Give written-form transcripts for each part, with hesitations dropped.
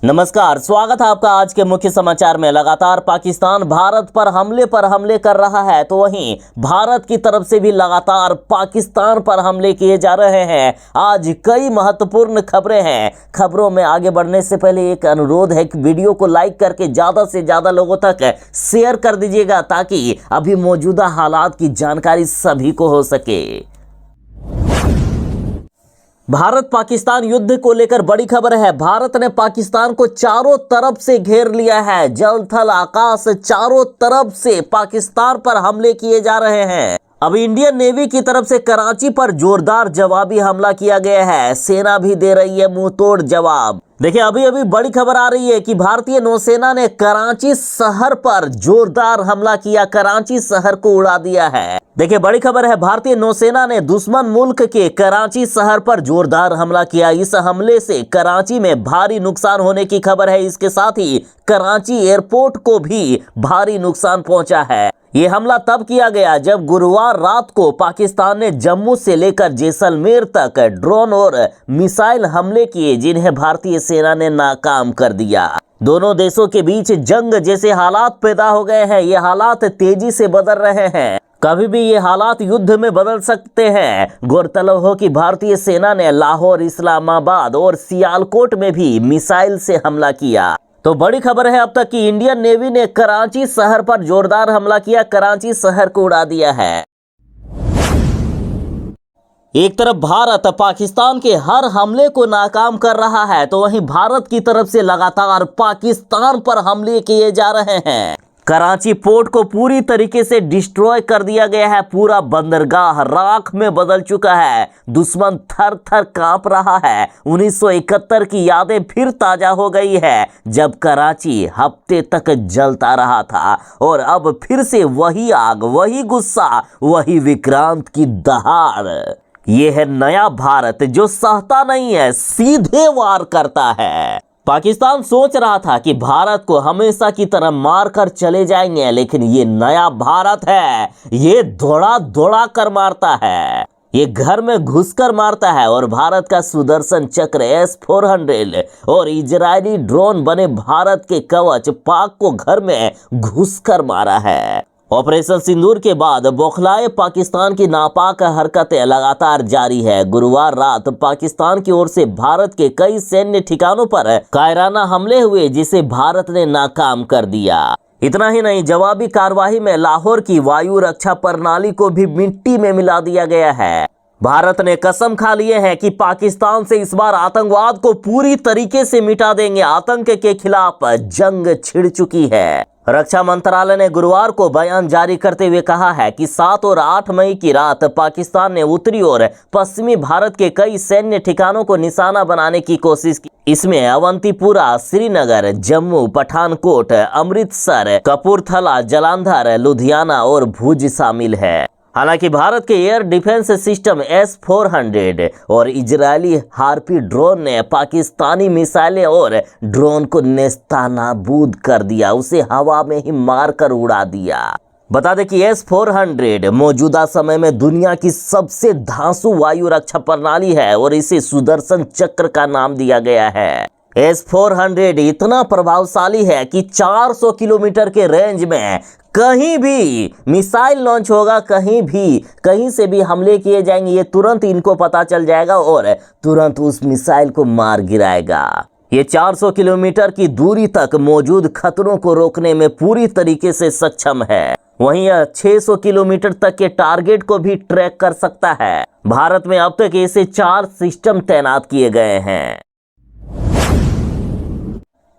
नमस्कार, स्वागत है आपका आज के मुख्य समाचार में। लगातार पाकिस्तान भारत पर हमले कर रहा है, तो वहीं भारत की तरफ से भी लगातार पाकिस्तान पर हमले किए जा रहे हैं। आज कई महत्वपूर्ण खबरें हैं। खबरों में आगे बढ़ने से पहले एक अनुरोध है कि वीडियो को लाइक करके ज़्यादा से ज़्यादा लोगों तक शेयर कर दीजिएगा, ताकि अभी मौजूदा हालात की जानकारी सभी को हो सके। भारत पाकिस्तान युद्ध को लेकर बड़ी खबर है। भारत ने पाकिस्तान को चारों तरफ से घेर लिया है। जल थल आकाश चारों तरफ से पाकिस्तान पर हमले किए जा रहे हैं। अब इंडियन नेवी की तरफ से कराची पर जोरदार जवाबी हमला किया गया है। सेना भी दे रही है मुंहतोड़ जवाब। देखिए, अभी बड़ी खबर आ रही है कि भारतीय नौसेना ने कराची शहर पर जोरदार हमला किया, कराची शहर को उड़ा दिया है। देखिए, बड़ी खबर है, भारतीय नौसेना ने दुश्मन मुल्क के कराची शहर पर जोरदार हमला किया। इस हमले से कराची में भारी नुकसान होने की खबर है। इसके साथ ही कराची एयरपोर्ट को भी भारी नुकसान पहुंचा है। ये हमला तब किया गया जब गुरुवार रात को पाकिस्तान ने जम्मू से लेकर जैसलमेर तक ड्रोन और मिसाइल हमले किए, जिन्हें भारतीय सेना ने नाकाम कर दिया। दोनों देशों के बीच जंग जैसे हालात पैदा हो गए हैं। ये हालात तेजी से बदल रहे हैं। कभी भी ये हालात युद्ध में बदल सकते हैं। गौरतलब हो कि भारतीय सेना ने लाहौर, इस्लामाबाद और सियालकोट में भी मिसाइल से हमला किया। तो बड़ी खबर है अब तक कि इंडियन नेवी ने कराची शहर पर जोरदार हमला किया, कराची शहर को उड़ा दिया है। एक तरफ भारत पाकिस्तान के हर हमले को नाकाम कर रहा है, तो वहीं भारत की तरफ से लगातार पाकिस्तान पर हमले किए जा रहे हैं। कराची पोर्ट को पूरी तरीके से डिस्ट्रॉय कर दिया गया है। पूरा बंदरगाह राख में बदल चुका है। दुश्मन थर थर कांप रहा है। 1971 की यादें फिर ताजा हो गई है, जब कराची हफ्ते तक जलता रहा था, और अब फिर से वही आग, वही गुस्सा, वही विक्रांत की दहाड़। ये है नया भारत, जो सहता नहीं है, सीधे वार करता है। पाकिस्तान सोच रहा था कि भारत को हमेशा की तरह मार कर चले जाएंगे, लेकिन ये नया भारत है। ये दौड़ा दौड़ा कर मारता है, ये घर में घुसकर मारता है। और भारत का सुदर्शन चक्र S-400 और इजरायली ड्रोन बने भारत के कवच पाक को घर में घुसकर मारा है। ऑपरेशन सिंदूर के बाद बौखलाए पाकिस्तान की नापाक हरकतें लगातार जारी है। गुरुवार रात पाकिस्तान की ओर से भारत के कई सैन्य ठिकानों पर कायराना हमले हुए, जिसे भारत ने नाकाम कर दिया। इतना ही नहीं, जवाबी कार्रवाई में लाहौर की वायु रक्षा प्रणाली को भी मिट्टी में मिला दिया गया है। भारत ने कसम खा लिए है कि पाकिस्तान से इस बार आतंकवाद को पूरी तरीके से मिटा देंगे। आतंक के खिलाफ जंग छिड़ चुकी है। रक्षा मंत्रालय ने गुरुवार को बयान जारी करते हुए कहा है कि 7 और 8 मई की रात पाकिस्तान ने उत्तरी और पश्चिमी भारत के कई सैन्य ठिकानों को निशाना बनाने की कोशिश की। इसमें अवंतीपुरा, श्रीनगर, जम्मू, पठानकोट, अमृतसर, कपूरथला, जालंधर, लुधियाना और भुज शामिल है। हालांकि भारत के एयर डिफेंस सिस्टम S-400 और इजरायली हार्पी ड्रोन ने पाकिस्तानी मिसाइलें और ड्रोन को नेस्तनाबूद कर दिया, उसे हवा में ही मारकर उड़ा दिया। बता दें कि S-400 मौजूदा समय में दुनिया की सबसे धांसू वायु रक्षा प्रणाली है, और इसे सुदर्शन चक्र का नाम दिया गया है। S-400 इतना प्रभावशाली है कि 400 किलोमीटर के रेंज में कहीं भी मिसाइल लॉन्च होगा, कहीं से भी हमले किए जाएंगे, ये तुरंत इनको पता चल जाएगा और तुरंत उस मिसाइल को मार गिराएगा। ये 400 किलोमीटर की दूरी तक मौजूद खतरों को रोकने में पूरी तरीके से सक्षम है। वहीं यह 600 किलोमीटर तक के टारगेट को भी ट्रैक कर सकता है। भारत में अब तक ऐसे 4 सिस्टम तैनात किए गए हैं।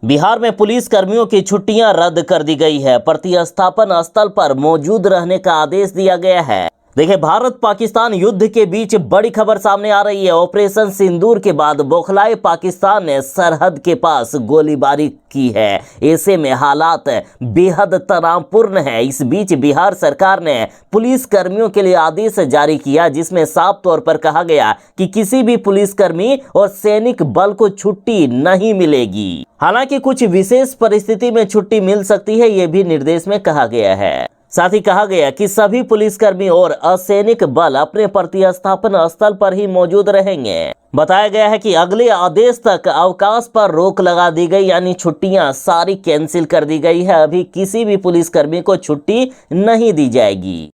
बिहार में पुलिस कर्मियों की छुट्टियां रद्द कर दी गई है। प्रतिस्थापन स्थल पर मौजूद रहने का आदेश दिया गया है। देखिए, भारत पाकिस्तान युद्ध के बीच बड़ी खबर सामने आ रही है। ऑपरेशन सिंदूर के बाद बौखलाए पाकिस्तान ने सरहद के पास गोलीबारी की है। ऐसे में हालात बेहद तनावपूर्ण है। इस बीच बिहार सरकार ने पुलिस कर्मियों के लिए आदेश जारी किया, जिसमें साफ तौर पर कहा गया कि किसी भी पुलिसकर्मी और सैनिक बल को छुट्टी नहीं मिलेगी। हालांकि कुछ विशेष परिस्थिति में छुट्टी मिल सकती है, ये भी निर्देश में कहा गया है। साथ ही कहा गया कि सभी पुलिसकर्मी और असैनिक बल अपने प्रतिस्थापन स्थल पर ही मौजूद रहेंगे। बताया गया है कि अगले आदेश तक अवकाश पर रोक लगा दी गई, यानी छुट्टियां सारी कैंसिल कर दी गई है। अभी किसी भी पुलिसकर्मी को छुट्टी नहीं दी जाएगी।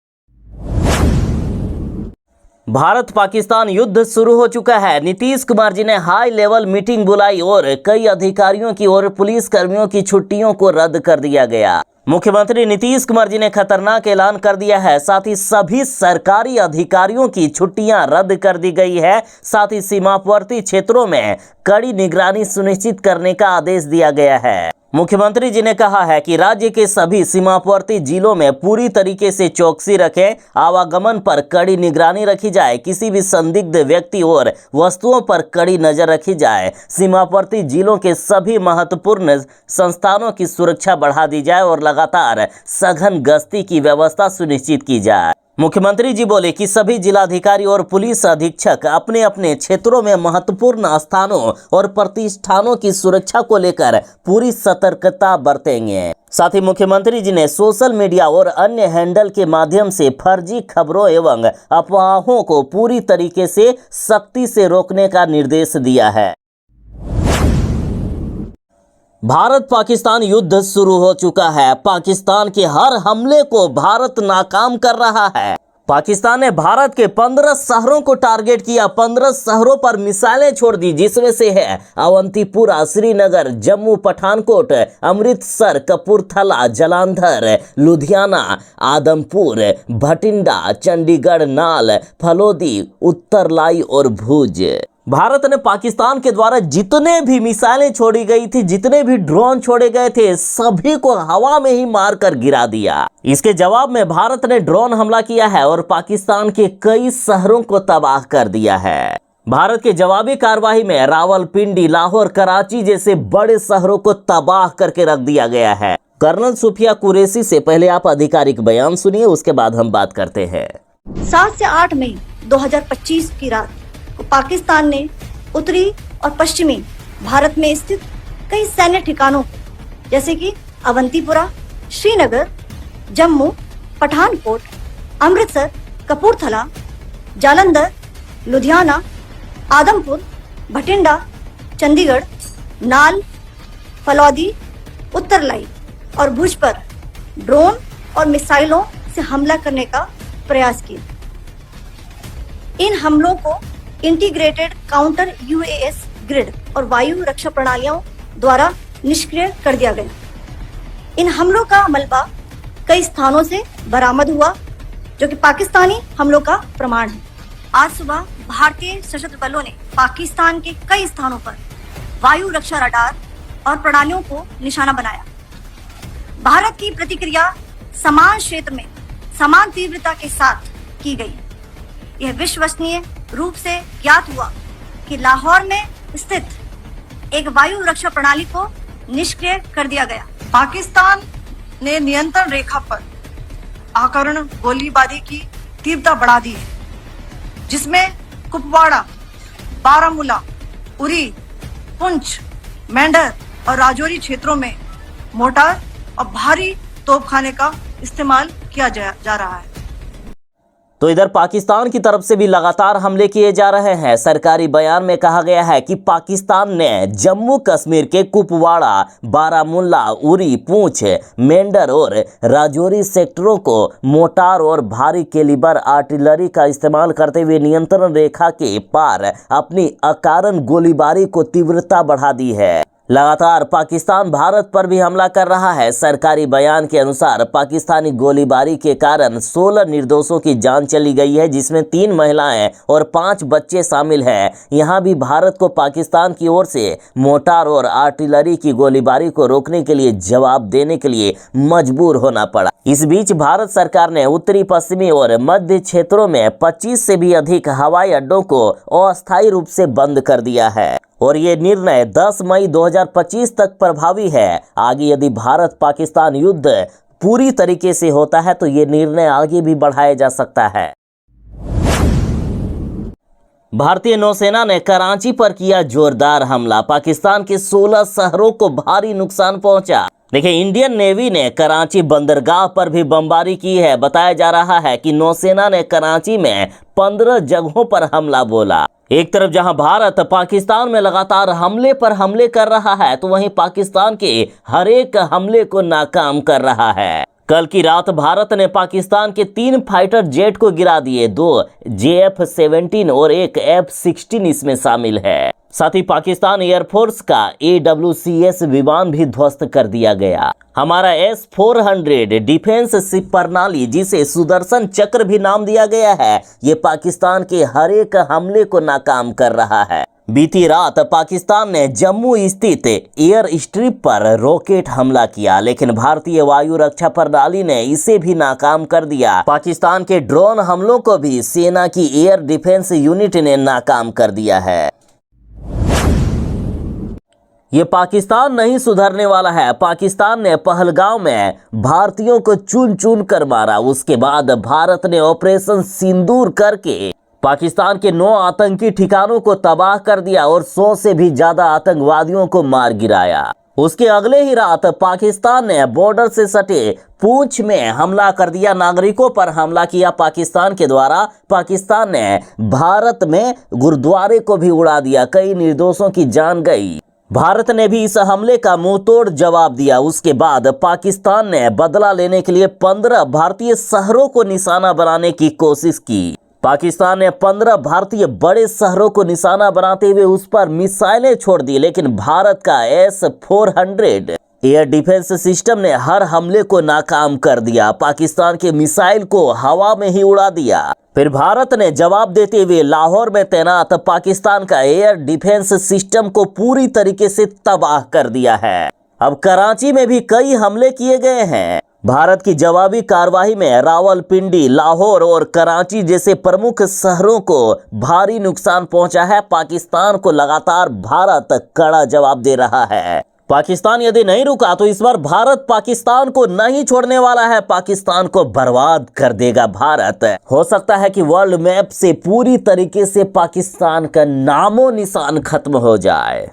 भारत पाकिस्तान युद्ध शुरू हो चुका है। नीतीश कुमार जी ने हाई लेवल मीटिंग बुलाई और कई अधिकारियों की और पुलिस कर्मियों की छुट्टियों को रद्द कर दिया गया। मुख्यमंत्री नीतीश कुमार जी ने खतरनाक ऐलान कर दिया है। साथ ही सभी सरकारी अधिकारियों की छुट्टियां रद्द कर दी गई है। साथ ही सीमावर्ती क्षेत्रों में कड़ी निगरानी सुनिश्चित करने का आदेश दिया गया है। मुख्यमंत्री जी ने कहा है कि राज्य के सभी सीमावर्ती जिलों में पूरी तरीके से चौकसी रखें, आवागमन पर कड़ी निगरानी रखी जाए, किसी भी संदिग्ध व्यक्ति और वस्तुओं पर कड़ी नजर रखी जाए, सीमावर्ती जिलों के सभी महत्वपूर्ण संस्थानों की सुरक्षा बढ़ा दी जाए और लगातार सघन गश्ती की व्यवस्था सुनिश्चित की जाए। मुख्यमंत्री जी बोले कि सभी जिलाधिकारी और पुलिस अधीक्षक अपने अपने क्षेत्रों में महत्वपूर्ण स्थानों और प्रतिष्ठानों की सुरक्षा को लेकर पूरी सतर्कता बरतेंगे। साथ ही मुख्यमंत्री जी ने सोशल मीडिया और अन्य हैंडल के माध्यम से फर्जी खबरों एवं अफवाहों को पूरी तरीके से सख्ती से रोकने का निर्देश दिया है। भारत पाकिस्तान युद्ध शुरू हो चुका है। पाकिस्तान के हर हमले को भारत नाकाम कर रहा है। पाकिस्तान ने भारत के 15 शहरों को टारगेट किया, 15 शहरों पर मिसाइलें छोड़ दी, जिसमें से है अवंतीपुरा, श्रीनगर, जम्मू, पठानकोट, अमृतसर, कपूरथला, जालंधर, लुधियाना, आदमपुर, भटिंडा, चंडीगढ़, नाल, फलोदी, उत्तरलाई और भुज। भारत ने पाकिस्तान के द्वारा जितने भी मिसाइलें छोड़ी गई थी, जितने भी ड्रोन छोड़े गए थे, सभी को हवा में ही मारकर गिरा दिया। इसके जवाब में भारत ने ड्रोन हमला किया है और पाकिस्तान के कई शहरों को तबाह कर दिया है। भारत के जवाबी कार्रवाई में रावलपिंडी, लाहौर, कराची जैसे बड़े शहरों को तबाह करके रख दिया गया है। कर्नल सुफिया कुरैशी से पहले आप आधिकारिक बयान सुनिए, उसके बाद हम बात करते हैं। 7 से 8 मई 2025 की रात पाकिस्तान ने उत्तरी और पश्चिमी भारत में स्थित कई सैन्य ठिकानों जैसे कि अवंतीपुरा, श्रीनगर, जम्मू, पठानकोट, अमृतसर, कपूरथला, जालंधर, लुधियाना, आदमपुर, भटिंडा, चंडीगढ़, नाल, फलौदी, उत्तरलाई और भुज पर ड्रोन और मिसाइलों से हमला करने का प्रयास किया। इन हमलों को इंटीग्रेटेड काउंटर यूएस ग्रिड और वायु रक्षा प्रणालियों द्वारा निष्क्रिय कर दिया गया। इन हमलों का मलबा कई स्थानों से बरामद हुआ, जो कि पाकिस्तानी हमलों का प्रमाण है। आज सुबह भारतीय सशस्त्र बलों ने पाकिस्तान के कई स्थानों पर वायु रक्षा रडार और प्रणालियों को निशाना बनाया। भारत की प्रतिक्रिया समान क्षेत्र में समान तीव्रता के साथ की गई। यह विश्वसनीय रूप से ज्ञात हुआ कि लाहौर में स्थित एक वायु रक्षा प्रणाली को निष्क्रिय कर दिया गया। पाकिस्तान ने नियंत्रण रेखा पर आकरण गोलीबारी की तीव्रता बढ़ा दी है, जिसमें कुपवाड़ा, बारामूला, उरी, पुंछ, मेंढर और राजौरी क्षेत्रों में मोर्टार और भारी तोपखाने का इस्तेमाल किया जा रहा है। तो इधर पाकिस्तान की तरफ से भी लगातार हमले किए जा रहे हैं। सरकारी बयान में कहा गया है कि पाकिस्तान ने जम्मू कश्मीर के कुपवाड़ा, बारामूला, उरी, पूंछ, मेंढर और राजौरी सेक्टरों को मोर्टार और भारी कैलिबर आर्टिलरी का इस्तेमाल करते हुए नियंत्रण रेखा के पार अपनी अकारण गोलीबारी को तीव्रता बढ़ा दी है। लगातार पाकिस्तान भारत पर भी हमला कर रहा है। सरकारी बयान के अनुसार पाकिस्तानी गोलीबारी के कारण 16 निर्दोषों की जान चली गई है, जिसमें 3 महिलाएं और 5 बच्चे शामिल हैं। यहां भी भारत को पाकिस्तान की ओर से मोर्टार और आर्टिलरी की गोलीबारी को रोकने के लिए जवाब देने के लिए मजबूर होना पड़ा। इस बीच भारत सरकार ने उत्तरी, पश्चिमी और मध्य क्षेत्रों में 25 से भी अधिक हवाई अड्डों को अस्थायी रूप से बंद कर दिया है और ये निर्णय 10 मई 2025 तक प्रभावी है। आगे यदि भारत पाकिस्तान युद्ध पूरी तरीके से होता है तो ये निर्णय आगे भी बढ़ाया जा सकता है। भारतीय नौसेना ने कराची पर किया जोरदार हमला। पाकिस्तान के 16 शहरों को भारी नुकसान पहुंचा। देखिए, इंडियन नेवी ने कराची बंदरगाह पर भी बमबारी की है। बताया जा रहा है कि नौसेना ने कराची में 15 जगहों पर हमला बोला। एक तरफ जहां भारत पाकिस्तान में लगातार हमले पर हमले कर रहा है, तो वहीं पाकिस्तान के हर एक हमले को नाकाम कर रहा है। कल की रात भारत ने पाकिस्तान के 3 फाइटर जेट को गिरा दिए। 2 JF-17 और एक F-16 इसमें शामिल है। साथ ही पाकिस्तान एयरफोर्स का AWCS विमान भी ध्वस्त कर दिया गया। हमारा S-400 डिफेंस शिप प्रणाली, जिसे सुदर्शन चक्र भी नाम दिया गया है, ये पाकिस्तान के हर एक हमले को नाकाम कर रहा है। बीती रात पाकिस्तान ने जम्मू स्थित एयर स्ट्रिप पर रॉकेट हमला किया, लेकिन भारतीय वायु रक्षा प्रणाली ने इसे भी नाकाम कर दिया। पाकिस्तान के ड्रोन हमलों को भी सेना की एयर डिफेंस यूनिट ने नाकाम कर दिया है। ये पाकिस्तान नहीं सुधरने वाला है। पाकिस्तान ने पहलगांव में भारतीयों को चुन चुन कर मारा। उसके बाद भारत ने ऑपरेशन सिंदूर करके पाकिस्तान के 9 आतंकी ठिकानों को तबाह कर दिया और 100 से भी ज्यादा आतंकवादियों को मार गिराया। उसके अगले ही रात पाकिस्तान ने बॉर्डर से सटे पूंछ में हमला कर दिया। नागरिकों पर हमला किया पाकिस्तान के द्वारा। पाकिस्तान ने भारत में गुरुद्वारे को भी उड़ा दिया। कई निर्दोषों की जान गई। भारत ने भी इस हमले का मुंहतोड़ जवाब दिया। उसके बाद पाकिस्तान ने बदला लेने के लिए 15 भारतीय शहरों को निशाना बनाने की कोशिश की। पाकिस्तान ने 15 भारतीय बड़े शहरों को निशाना बनाते हुए उस पर मिसाइलें छोड़ दी, लेकिन भारत का S-400 एयर डिफेंस सिस्टम ने हर हमले को नाकाम कर दिया। पाकिस्तान के मिसाइल को हवा में ही उड़ा दिया। फिर भारत ने जवाब देते हुए लाहौर में तैनात पाकिस्तान का एयर डिफेंस सिस्टम को पूरी तरीके से तबाह कर दिया है। अब कराची में भी कई हमले किए गए हैं। भारत की जवाबी कार्रवाई में रावलपिंडी, लाहौर और कराची जैसे प्रमुख शहरों को भारी नुकसान पहुंचा है। पाकिस्तान को लगातार भारत कड़ा जवाब दे रहा है। पाकिस्तान यदि नहीं रुका तो इस बार भारत पाकिस्तान को नहीं छोड़ने वाला है। पाकिस्तान को बर्बाद कर देगा भारत। हो सकता है कि वर्ल्ड मैप से पूरी तरीके से पाकिस्तान का नामो निशान खत्म हो जाए।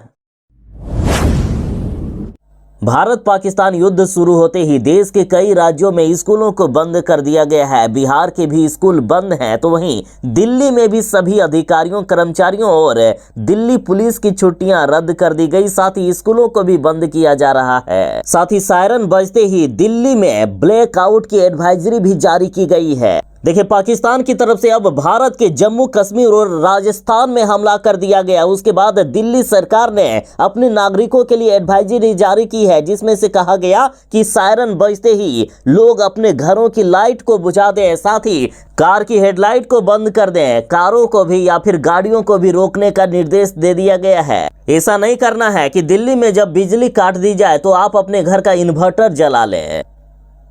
भारत पाकिस्तान युद्ध शुरू होते ही देश के कई राज्यों में स्कूलों को बंद कर दिया गया है। बिहार के भी स्कूल बंद हैं, तो वहीं दिल्ली में भी सभी अधिकारियों, कर्मचारियों और दिल्ली पुलिस की छुट्टियां रद्द कर दी गई। साथ ही स्कूलों को भी बंद किया जा रहा है। साथ ही सायरन बजते ही दिल्ली में ब्लैकआउट की एडवाइजरी भी जारी की गई है। देखिए, पाकिस्तान की तरफ से अब भारत के जम्मू कश्मीर और राजस्थान में हमला कर दिया गया। उसके बाद दिल्ली सरकार ने अपने नागरिकों के लिए एडवाइजरी जारी की है, जिसमें से कहा गया कि सायरन बजते ही लोग अपने घरों की लाइट को बुझा दें। साथ ही कार की हेडलाइट को बंद कर दें। कारों को भी या फिर गाड़ियों को भी रोकने का निर्देश दे दिया गया है। ऐसा नहीं करना है कि दिल्ली में जब बिजली काट दी जाए तो आप अपने घर का इन्वर्टर जला लें।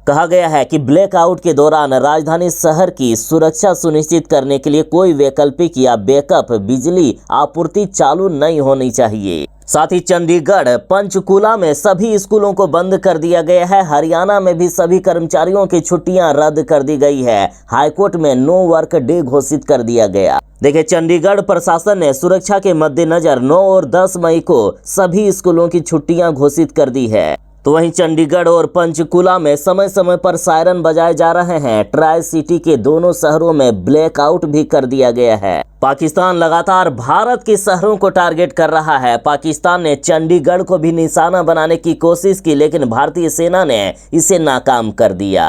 कहा गया है कि ब्लैकआउट के दौरान राजधानी शहर की सुरक्षा सुनिश्चित करने के लिए कोई वैकल्पिक या बैकअप बिजली आपूर्ति चालू नहीं होनी चाहिए। साथ ही चंडीगढ़, पंचकुला में सभी स्कूलों को बंद कर दिया गया है। हरियाणा में भी सभी कर्मचारियों की छुट्टियां रद्द कर दी गई है। हाईकोर्ट में नो वर्क डे घोषित कर दिया गया। देखिए, चंडीगढ़ प्रशासन ने सुरक्षा के मद्देनजर 9 और 10 मई को सभी स्कूलों की छुट्टियां घोषित कर दी है। तो वहीं चंडीगढ़ और पंचकुला में समय समय पर सायरन बजाए जा रहे हैं। ट्राई सिटी के दोनों शहरों में ब्लैकआउट भी कर दिया गया है। पाकिस्तान लगातार भारत के शहरों को टारगेट कर रहा है। पाकिस्तान ने चंडीगढ़ को भी निशाना बनाने की कोशिश की, लेकिन भारतीय सेना ने इसे नाकाम कर दिया।